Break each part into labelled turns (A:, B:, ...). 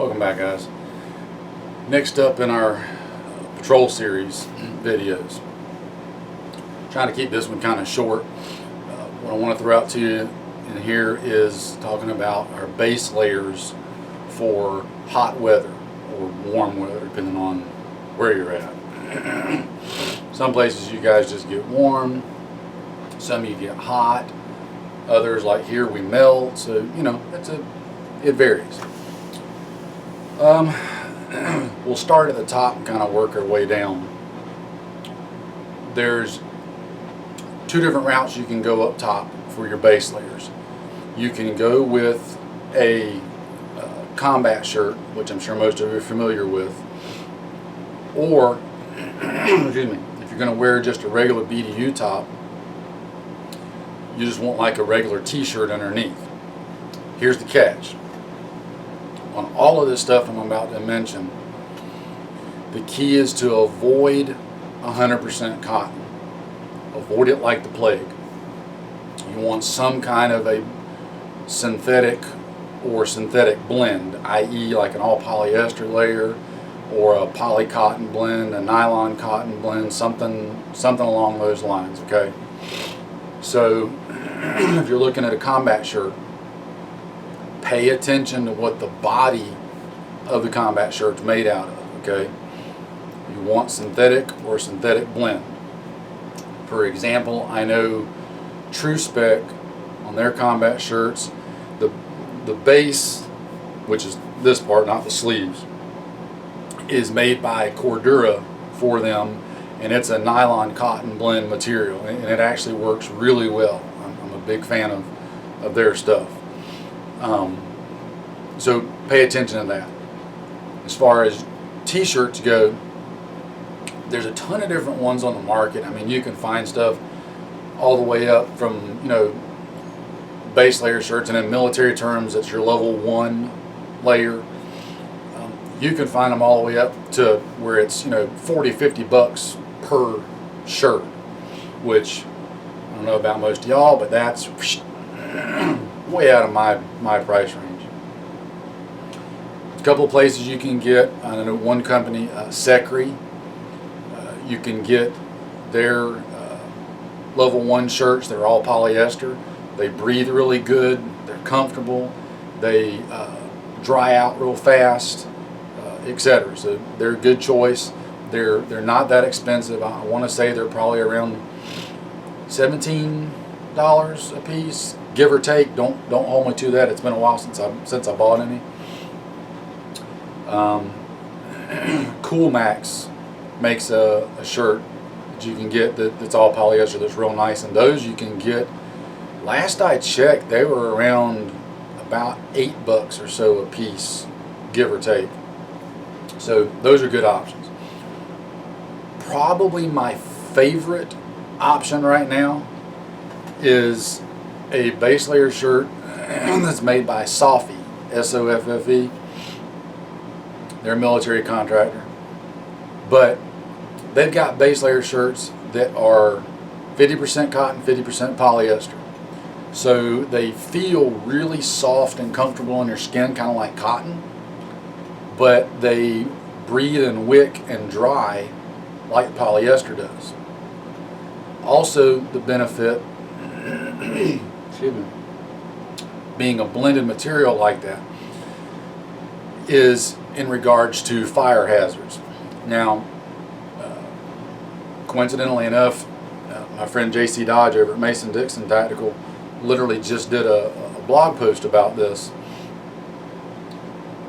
A: Welcome back, guys. Next up in our patrol series videos, trying to keep this one kind of short. What I want to throw out to you in here is talking about our base layers for hot weather or warm weather, depending on where you're at. Some places you guys just get warm, some you get hot, others like here we melt, so you know it varies. We'll start at the top and kind of work our way down. There's two different routes you can go up top for your base layers. You can go with a combat shirt, which I'm sure most of you are familiar with, or excuse me, if you're going to wear just a regular BDU top, you just want like a regular t-shirt underneath. Here's the catch. On all of this stuff I'm about to mention, the key is to avoid 100% cotton. Avoid it like the plague. You want some kind of a synthetic or synthetic blend, i.e. like an all polyester layer or a poly cotton blend, a nylon cotton blend, something along those lines, okay? So if you're looking at a combat shirt, pay attention to what the body of the combat shirt's made out of, okay? You want synthetic or synthetic blend. For example, I know True Spec on their combat shirts, the base, which is this part, not the sleeves, is made by Cordura for them, and it's a nylon cotton blend material, and it actually works really well. I'm a big fan of their stuff. So pay attention to that. As far as t-shirts go, there's a ton of different ones on the market. I mean, you can find stuff all the way up from, base layer shirts, and in military terms, it's your level 1 layer. You can find them all the way up to where it's, $40-50 per shirt, which I don't know about most of y'all, but that's way out of my price range. A couple of places you can get, I know one company, Secre, you can get their level 1 shirts. They're all polyester. They breathe really good. They're comfortable. They dry out real fast, etc. So they're a good choice. They're not that expensive. I want to say they're probably around $17 a piece, give or take. Don't hold me to that. It's been a while since I bought any. Cool Max makes a shirt that you can get that's all polyester, that's real nice, and those you can get, last I checked, they were around about $8 or so a piece, give or take. So those are good options. Probably my favorite option right now is a base layer shirt that's made by Soffe, S-O-F-F-E. They're a military contractor, but they've got base layer shirts that are 50% cotton, 50% polyester. So they feel really soft and comfortable on your skin, kind of like cotton, but they breathe and wick and dry like polyester does. Also, the benefit, excuse me, being a blended material like that is in regards to fire hazards. Now, coincidentally enough, my friend JC Dodge over at Mason-Dixon Tactical literally just did a blog post about this.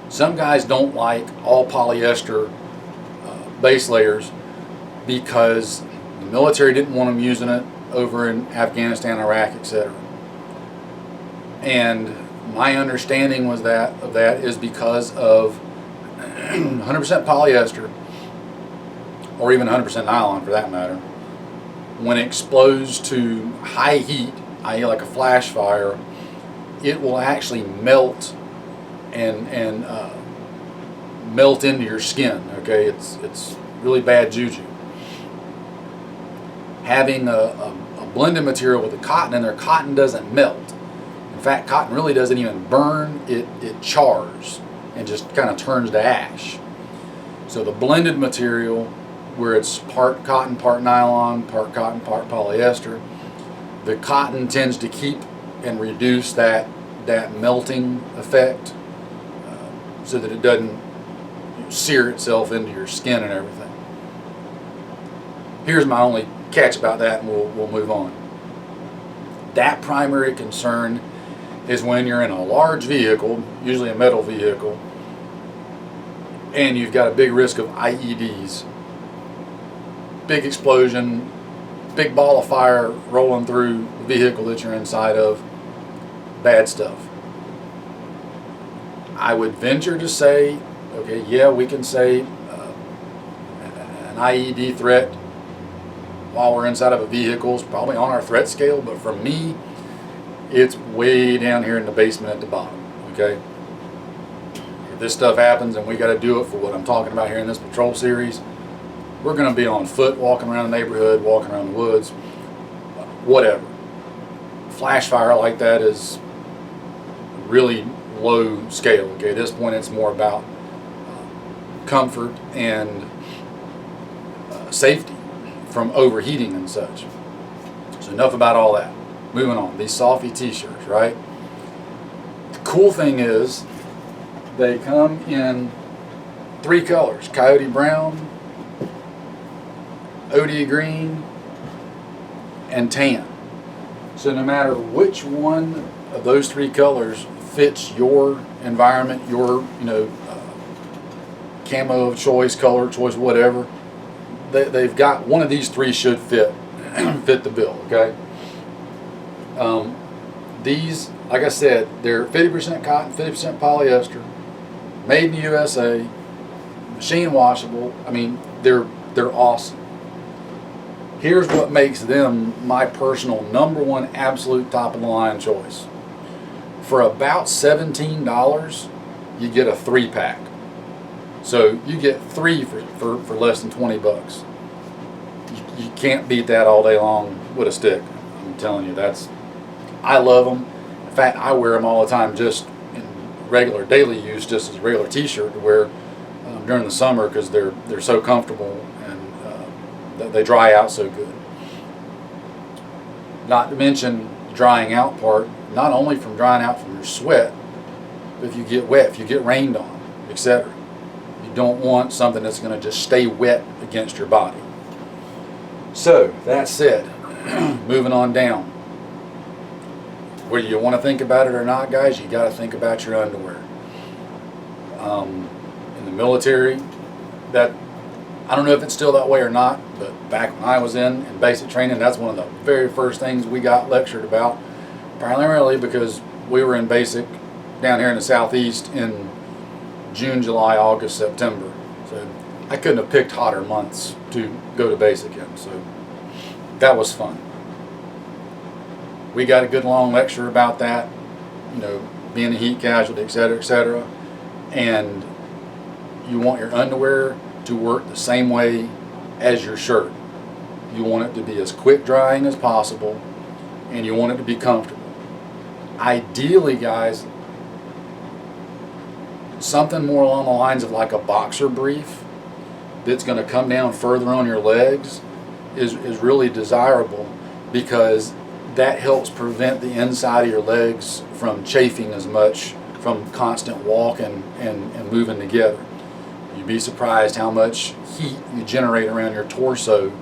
A: Some guys don't like all polyester base layers because the military didn't want them using it over in Afghanistan, Iraq, etc. And my understanding of that is because of 100% polyester, or even 100% nylon for that matter, when exposed to high heat, i.e. like a flash fire, it will actually melt and melt into your skin. Okay, it's really bad juju. Having a blended material with the cotton in there, cotton doesn't melt. In fact, cotton really doesn't even burn, it chars. and just kind of turns to ash. So the blended material, where it's part cotton, part nylon, part cotton, part polyester, the cotton tends to keep and reduce that melting effect, so that it doesn't sear itself into your skin and everything. Here's my only catch about that, and we'll move on. That primary concern is when you're in a large vehicle, usually a metal vehicle, and you've got a big risk of IEDs. Big explosion, big ball of fire rolling through the vehicle that you're inside of. Bad stuff. I would venture to say, okay, yeah, we can say an IED threat while we're inside of a vehicle is probably on our threat scale, but for me, it's way down here in the basement at the bottom, okay? If this stuff happens and we got to do it for what I'm talking about here in this patrol series, we're going to be on foot, walking around the neighborhood, walking around the woods, whatever. Flash fire like that is really low scale, okay? At this point, it's more about comfort and safety from overheating and such. So enough about all that. Moving on, these Soffe t-shirts, right? The cool thing is they come in 3 colors: coyote brown, OD green, and tan. So no matter which one of those 3 colors fits your environment, your camo of choice, color of choice, whatever, they've got one of these 3 should fit the bill, okay? These, like I said, they're 50% cotton, 50% polyester, made in the USA, machine washable. I mean, they're awesome. Here's what makes them my personal #1 absolute top of the line choice. For about $17, you get a 3-pack. So you get 3 for less than 20 bucks. You can't beat that all day long with a stick. I'm telling you, I love them. In fact, I wear them all the time just in regular daily use, just as a regular t-shirt to wear during the summer, because they're so comfortable and they dry out so good. Not to mention the drying out part, not only from drying out from your sweat, but if you get wet, if you get rained on, etc. You don't want something that's going to just stay wet against your body. So, that said, moving on down. Whether you want to think about it or not, guys, you got to think about your underwear. In the military, I don't know if it's still that way or not, but back when I was in basic training, that's one of the very first things we got lectured about, primarily because we were in basic down here in the southeast in June, July, August, September. So I couldn't have picked hotter months to go to basic in, so that was fun. We got a good long lecture about that, being a heat casualty, etc., etc. And you want your underwear to work the same way as your shirt. You want it to be as quick drying as possible, and you want it to be comfortable. Ideally, guys, something more along the lines of like a boxer brief that's going to come down further on your legs is really desirable, because that helps prevent the inside of your legs from chafing as much from constant walking and moving together. You'd be surprised how much heat you generate around your torso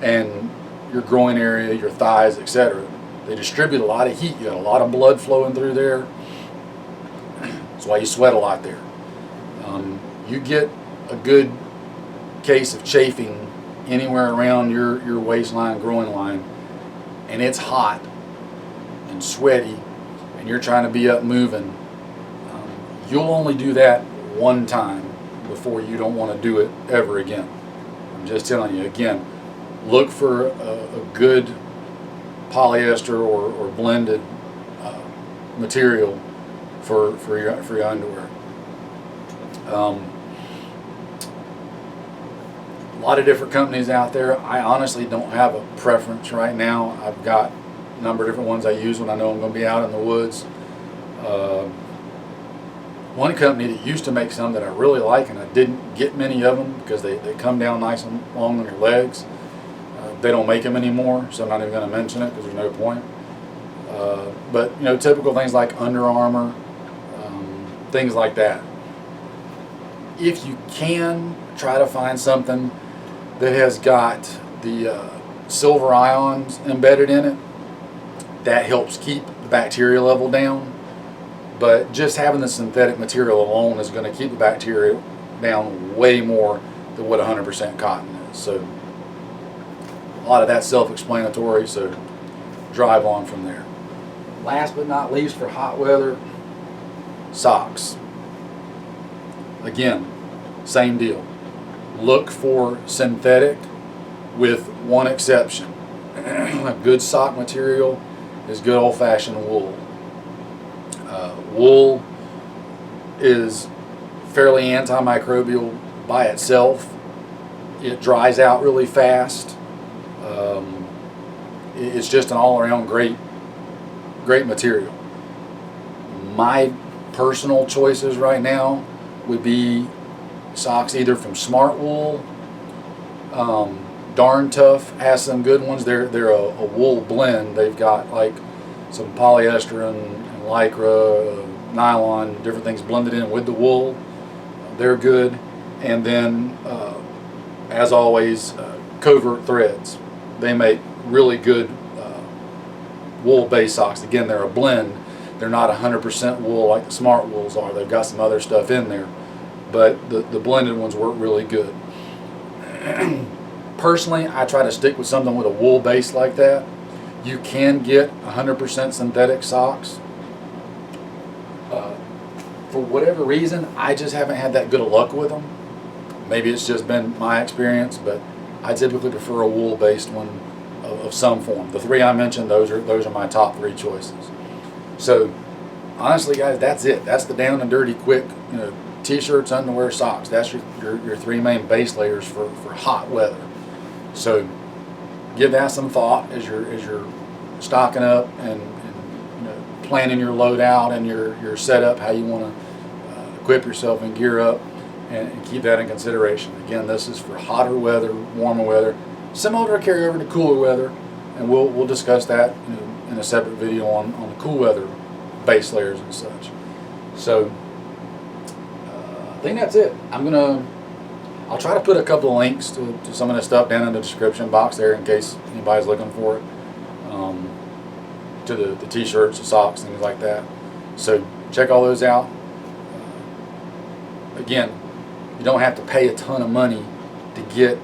A: and your groin area, your thighs, etc. They distribute a lot of heat. You got a lot of blood flowing through there. That's why you sweat a lot there. You get a good case of chafing anywhere around your waistline, groin line, and it's hot and sweaty, and you're trying to be up moving, you'll only do that one time before you don't want to do it ever again. I'm just telling you, again, look for a good polyester or blended material for your underwear. A lot of different companies out there. I honestly don't have a preference right now. I've got a number of different ones I use when I know I'm going to be out in the woods. one company that used to make some that I really like, and I didn't get many of them because they come down nice and long on your legs. They don't make them anymore, so I'm not even going to mention it because there's no point. But you know, typical things like Under Armour, things like that. If you can, try to find something that has got the silver ions embedded in it. That helps keep the bacteria level down. But just having the synthetic material alone is going to keep the bacteria down way more than what 100% cotton is. So a lot of that's self-explanatory, so drive on from there. Last but not least, for hot weather, socks. Again, same deal. Look for synthetic with one exception. A good sock material is good old-fashioned wool. Wool is fairly antimicrobial by itself. It dries out really fast. It's just an all-around great material. My personal choices right now would be socks either from Smartwool. Darn Tough has some good ones. They're a wool blend. They've got like some polyester and lycra, nylon, different things blended in with the wool. They're good. And then, as always, Covert Threads. They make really good wool-based socks. Again, they're a blend. They're not 100% wool like the Smartwools are. They've got some other stuff in there. But the blended ones work really good. Personally, I try to stick with something with a wool base like that. You can get 100% synthetic socks. For whatever reason, I just haven't had that good of luck with them. Maybe it's just been my experience, but I typically prefer a wool-based one of some form. The three I mentioned, those are my top three choices. So, honestly, guys, that's it. That's the down and dirty, quick, t-shirts, underwear, socks. That's your three main base layers for hot weather. So, give that some thought as you're stocking up and planning your loadout and your setup, how you want to equip yourself and gear up, and keep that in consideration. Again, this is for hotter weather, warmer weather, similar to carry over to cooler weather, and we'll discuss that in a separate video on the cool weather base layers and such. So I think that's it. I'll try to put a couple of links to some of the stuff down in the description box there in case anybody's looking for it. To the t-shirts, the socks, things like that. So check all those out. Again, you don't have to pay a ton of money to get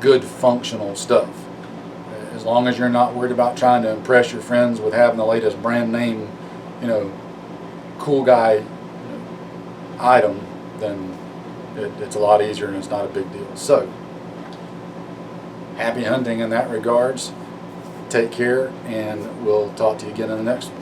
A: good functional stuff. As long as you're not worried about trying to impress your friends with having the latest brand name, cool guy item, then it's a lot easier and it's not a big deal. So, happy hunting in that regards. Take care, and we'll talk to you again in the next one.